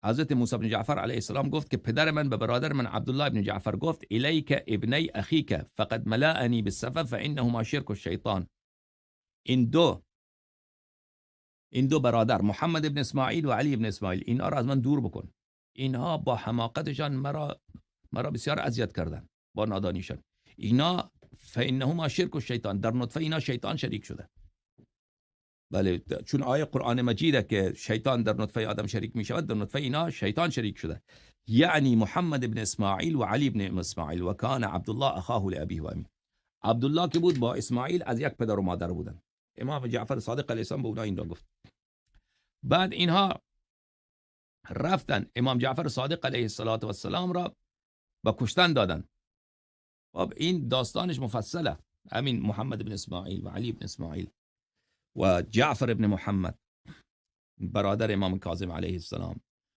حضرت موسی بن جعفر علیه السلام گفت که پدر من به برادر من عبدالله بن جعفر گفت الیک ابنی اخیک فقد ملأنی بالسفه فانهما شرک الشیطان. این دو برادر محمد بن اسماعیل و علی بن اسماعیل، اینها را از من دور بکن. اینها با حماقتشان مرا بسیار اذیت کردن، با نادانیشان. اینا فانهما شرک الشیطان، در نطفه اینا شیطان شریک شده. بله، چون آیه قرآن مجیده که شیطان در نطفه آدم شریک می شود، در نطفه اینا شیطان شریک شده. یعنی محمد بن اسماعیل و علی بن اسماعیل و کان عبدالله اخاه لابیه و امی. عبدالله که بود با اسماعیل از یک پدر و مادر بودن. امام جعفر صادق علیه السلام به اونها این را گفت. بعد اینها رفتن امام جعفر صادق علیه السلام را با کشتن دادن. خب این داستانش مفصله. همین محمد بن اسماعیل و علی بن اسماعیل و جعفر ابن محمد برادر امام کاظم علیه السلام